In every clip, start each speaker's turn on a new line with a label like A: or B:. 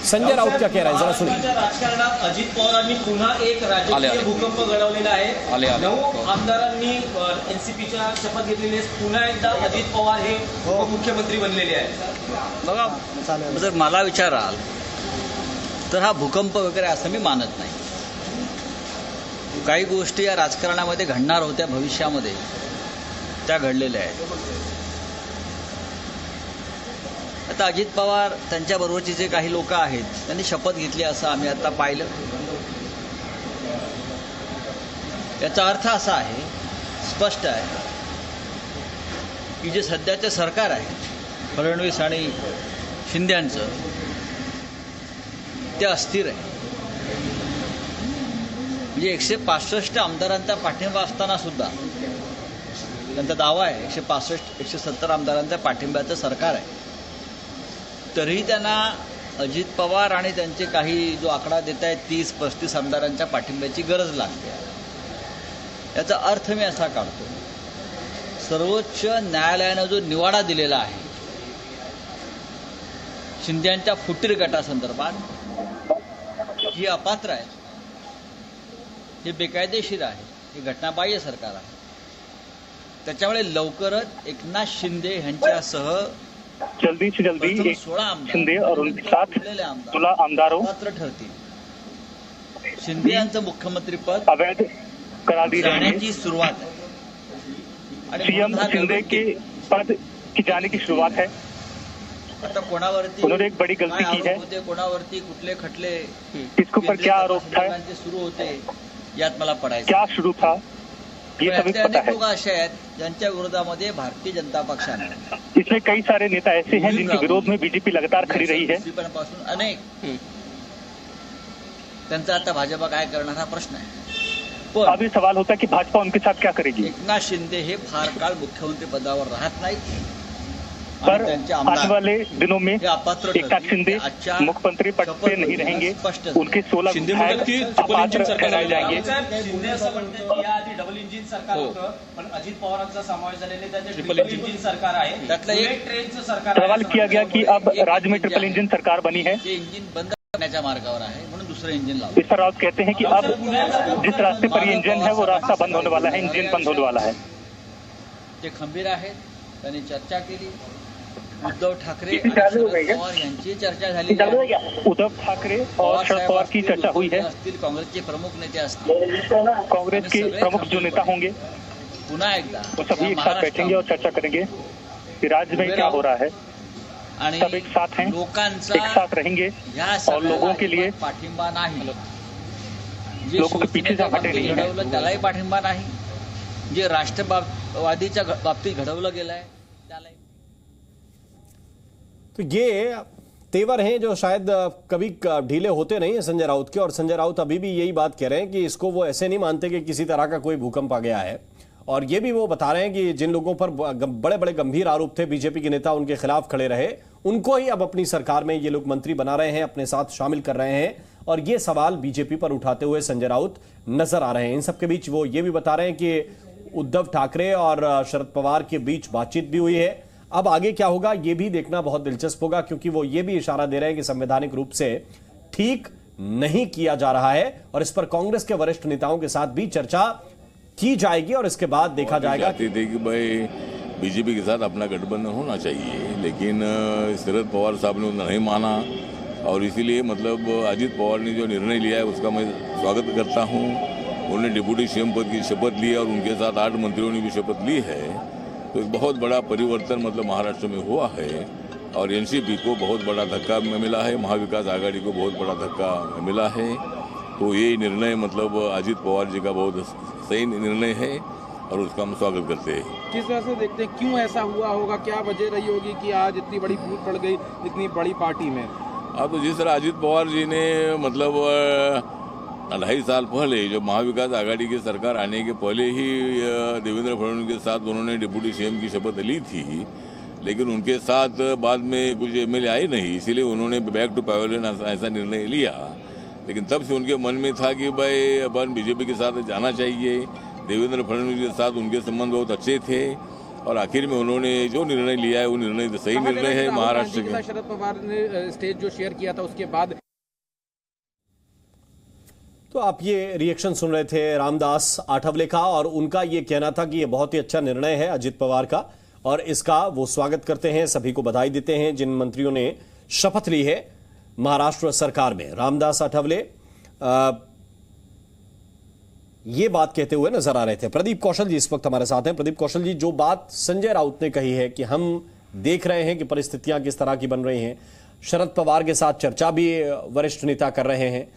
A: संजय राऊत क्या कह रहे हैं, जरा सुनिए।
B: राजकारणात अजित पवारांनी पुन्हा एक राजकीय भूकंप घडवलेला आहे। 9 आमदारांनी एनसीपीच्या शपथ घेतलेली आहे। पुन्हा एकदा अजित पवार हे उपमुख्यमंत्री बनलेले आहेत।
C: बघा, जर मला विचाराल तर हा भूकंप वगैरे असं मी मानत नाही। काही गोष्टी या राजकारणामध्ये घडणार होत्या भविष्यामध्ये, त्या घडलेल्या आहेत। आता अजित पवार त्यांच्याबरोबरचे जे काही लोक आहेत त्यांनी शपथ घेतली असं आम्ही आता पाहिलं। याचा अर्थ असा आहे, स्पष्ट आहे की जे सध्याचे सरकार आहे फडणवीस आणि शिंदे यांचं, ते अस्थिर आहे। म्हणजे 165 आमदारांचा पाठिंबा असताना सुद्धा त्यांचा दावा आहे 165-170 आमदारांच्या पाठिंब्याचं सरकार आहे, तरीही त्यांना अजित पवार आणि त्यांचे काही जो आकडा देत आहेत 30-35 आमदारांच्या पाठिंब्याची गरज लागते। याचा अर्थ मी असा काढतो, सर्वोच्च न्यायालयानं जो निवाडा दिलेला आहे शिंदेंच्या फुटीर गटासंदर्भात, ही अपात्र आहे, हे बेकायदेशीर आहे, हे घटनाबाह्य सरकार आहे। त्याच्यामुळे लवकरच एकनाथ शिंदे यांच्यासह
D: जल्दी से जल्दी
C: 16
D: शिंदे और उनके साथ 16 आमदारों
C: पात्र ठरतील। शिंदे यांचं मुख्यमंत्रीपद
D: अवैध करार दिए
C: जाण्याची सुरुवात आहे आणि
D: सीएम शिंदे के पद की जाने की शुरुआत है।
C: आता कोणावरती
D: उन्होंने एक बड़ी गलती की है।
C: होते, कोणावरती कुठले खटले
D: इसके ऊपर क्या आरोप था,
C: सुरू होते, यात मला पडायचं
D: क्या शुरू था, ये सभी पता
C: अनेक
D: है।
C: लोक असे आहेत ज्यांच्या विरोधामध्ये भारतीय जनता पक्षाने,
D: इसमें कई सारे नेता ऐसे हैं जिनके विरोध में बीजेपी लगातार खड़ी रही है।
C: पासून अनेक, त्यांचा आता भाजपा काय करणार हा प्रश्न आहे। पण
D: अभी सवाल होता है कि भाजपा उनके साथ क्या करेगी।
C: एकनाथ शिंदे हे फार काळ मुख्यमंत्री पदावर राहत नाहीत,
D: पर आने वाले दिनों में एकनाथ शिंदे मुख्यमंत्री पद पे नहीं रहेंगे। उनके 16 विधायक अपात्र ठहराए जाएंगे।
B: शिंदे असं म्हणतात की याआधी डबल इंजिन सरकार होतं, पण अजित पवारांचा समावेश झालेले त्याचे ट्रिपल इंजिन सरकार आहे।
C: त्यातलं एक
B: ट्रेनचं सरकार आहे।
D: सवाल किया गया कि अब राज्य में ट्रिपल इंजन सरकार बनी है,
C: ते इंजिन बंद करण्याच्या मार्गावर आहे, म्हणून दुसरं इंजिन लावलं।
D: इस पर राउत कहते हैं कि अब जिस रास्ते पर ये इंजन है वो रास्ता बंद होने वाला है, इंजन बंद होने वाला है।
C: ते खंबीर आहेत, त्यांनी चर्चा केली। उद्धव ठाकरे आणि शरद पवार यांची चर्चा झाली।
D: उद्धव ठाकरे और शरद पवार की चर्चा हुई है।
C: असतील, काँग्रेसचे प्रमुख नेते असतील,
D: कांग्रेस के प्रमुख जो नेता होंगे
C: पुन्हा एकदा
D: वो सभी एक साथ बैठेंगे और चर्चा करेंगे कि राज्य में क्या हो रहा है।
C: आणि
D: सब एक साथ हैं,
C: लोकांचा
D: एक साथ रहेंगे और लोगों के लिए
C: पाठिंबा नाही। जे
D: लोगों के पीछे से हटे नहीं है।
C: घडवलं त्यालाही पाठिंबा नाही, जे राष्ट्रवादीच्या बाबतीत घडवलं गेलंय त्यालाही।
A: तो ये तेवर हैं जो शायद कभी ढीले होते नहीं है संजय राउत के, और संजय राउत अभी भी यही बात कह रहे हैं कि इसको वो ऐसे नहीं मानते कि किसी तरह का कोई भूकंप आ गया है। और ये भी वो बता रहे हैं कि जिन लोगों पर बड़े बड़े गंभीर आरोप थे, बीजेपी के नेता उनके खिलाफ खड़े रहे, उनको ही अब अपनी सरकार में ये लोग मंत्री बना रहे हैं, अपने साथ शामिल कर रहे हैं, और ये सवाल बीजेपी पर उठाते हुए संजय राउत नजर आ रहे हैं। इन सबके बीच वो ये भी बता रहे हैं कि उद्धव ठाकरे और शरद पवार के बीच बातचीत भी हुई है। अब आगे क्या होगा ये भी देखना बहुत दिलचस्प होगा, क्योंकि वो ये भी इशारा दे रहे हैं कि संवैधानिक रूप से ठीक नहीं किया जा रहा है, और इस पर कांग्रेस के वरिष्ठ नेताओं के साथ भी चर्चा की जाएगी और इसके बाद देखा जाएगा
E: कि भाई बीजेपी के साथ अपना गठबंधन होना चाहिए, लेकिन शरद पवार साहब ने उन्हें नहीं माना, और इसीलिए मतलब अजित पवार ने जो निर्णय लिया है उसका मैं स्वागत करता हूँ। उन्होंने डिप्टी सीएम पद की शपथ ली और उनके साथ 8 मंत्रियों ने भी शपथ ली है, तो एक बहुत बड़ा परिवर्तन मतलब महाराष्ट्र में हुआ है, और एनसीपी को बहुत बड़ा धक्का मिला है, महाविकास आघाड़ी को बहुत बड़ा धक्का मिला है। तो ये निर्णय मतलब अजित पवार जी का बहुत सही निर्णय है और उसका हम स्वागत करते हैं।
F: किस तरह से देखते हैं, क्यों ऐसा हुआ होगा, क्या वजह रही होगी कि आज इतनी बड़ी फूट पड़ गई इतनी बड़ी पार्टी में?
E: अब तो जिस तरह अजित पवार जी ने मतलब 2.5 साल पहले जो महाविकास आघाड़ी की सरकार आने के पहले ही देवेंद्र फडणवीस के साथ उन्होंने डिप्टी सीएम की शपथ ली थी, लेकिन उनके साथ बाद में कुछ एमएलए आए नहीं, इसीलिए उन्होंने बैक टू पैवेलियन ऐसा निर्णय लिया। लेकिन तब से उनके मन में था कि भाई अपन बीजेपी के साथ जाना चाहिए। देवेंद्र फडणवीस के साथ उनके संबंध बहुत अच्छे थे, और आखिर में उन्होंने जो निर्णय लिया है वो निर्णय सही निर्णय है महाराष्ट्र के।
F: शरद पवार ने स्टेज जो शेयर किया था उसके बाद।
A: तो आप ये रिएक्शन सुन रहे थे रामदास आठवले का, और उनका ये कहना था कि ये बहुत ही अच्छा निर्णय है अजित पवार का, और इसका वो स्वागत करते हैं, सभी को बधाई देते हैं जिन मंत्रियों ने शपथ ली है महाराष्ट्र सरकार में। रामदास आठवले ये बात कहते हुए नजर आ रहे थे। प्रदीप कौशल जी इस वक्त हमारे साथ हैं। प्रदीप कौशल जी, जो बात संजय राउत ने कही है कि हम देख रहे हैं कि परिस्थितियां किस तरह की बन रही हैं, शरद पवार के साथ चर्चा भी वरिष्ठ नेता कर रहे हैं,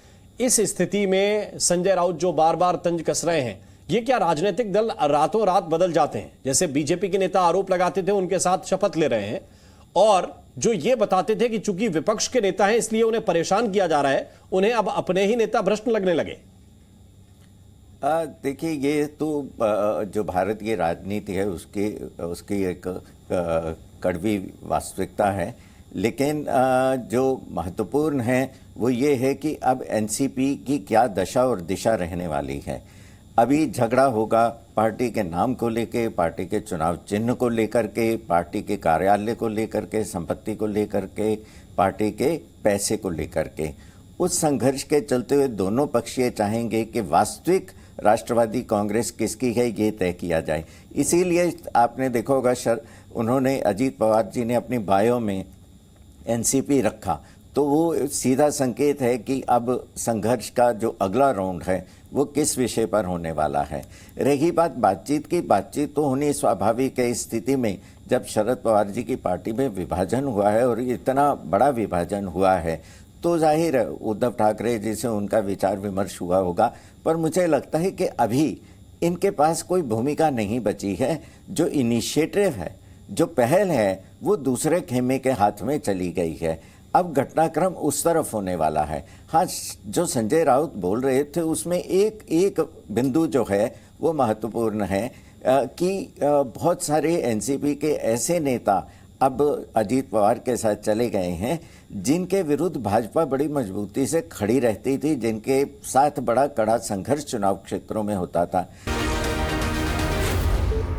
A: इस स्थिति में संजय राउत जो बार बार तंज कस रहे हैं, ये क्या राजनीतिक दल रातों रात बदल जाते हैं? जैसे बीजेपी के नेता आरोप लगाते थे उनके साथ शपथ ले रहे हैं, और जो ये बताते थे कि चूंकि विपक्ष के नेता हैं इसलिए उन्हें परेशान किया जा रहा है, उन्हें अब अपने ही नेता भ्रष्ट लगने लगे।
G: देखिए, ये तो जो भारतीय राजनीति है उसकी एक कड़वी वास्तविकता है, लेकिन जो महत्वपूर्ण है वो ये है कि अब एनसीपी की क्या दशा और दिशा रहने वाली है। अभी झगड़ा होगा पार्टी के नाम को लेके, पार्टी के चुनाव चिन्ह को लेकर के, पार्टी के कार्यालय को लेकर के, संपत्ति को लेकर के, पार्टी के पैसे को लेकर के। उस संघर्ष के चलते हुए दोनों पक्ष ये चाहेंगे कि वास्तविक राष्ट्रवादी कांग्रेस किसकी है ये तय किया जाए। इसीलिए आपने देखा होगा उन्होंने, अजीत पवार जी ने अपनी बायो में एनसीपी रखा, तो वो सीधा संकेत है कि अब संघर्ष का जो अगला राउंड है वो किस विषय पर होने वाला है। रही बातचीत की, बातचीत तो होनी स्वाभाविक है। इस स्थिति में जब शरद पवार जी की पार्टी में विभाजन हुआ है और इतना बड़ा विभाजन हुआ है, तो जाहिर है उद्धव ठाकरे जी से उनका विचार विमर्श हुआ होगा, पर मुझे लगता है कि अभी इनके पास कोई भूमिका नहीं बची है। जो इनिशिएटिव है, जो पहल है, वो दूसरे खेमे के हाथ में चली गई है। अब घटनाक्रम उस तरफ होने वाला है। हाँ, जो संजय राउत बोल रहे थे उसमें एक बिंदु जो है वो महत्वपूर्ण है कि बहुत सारे एनसीपी के ऐसे नेता अब अजीत पवार के साथ चले गए हैं जिनके विरुद्ध भाजपा बड़ी मजबूती से खड़ी रहती थी, जिनके साथ बड़ा कड़ा संघर्ष चुनाव क्षेत्रों में होता था।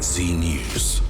H: जी न्यूज़।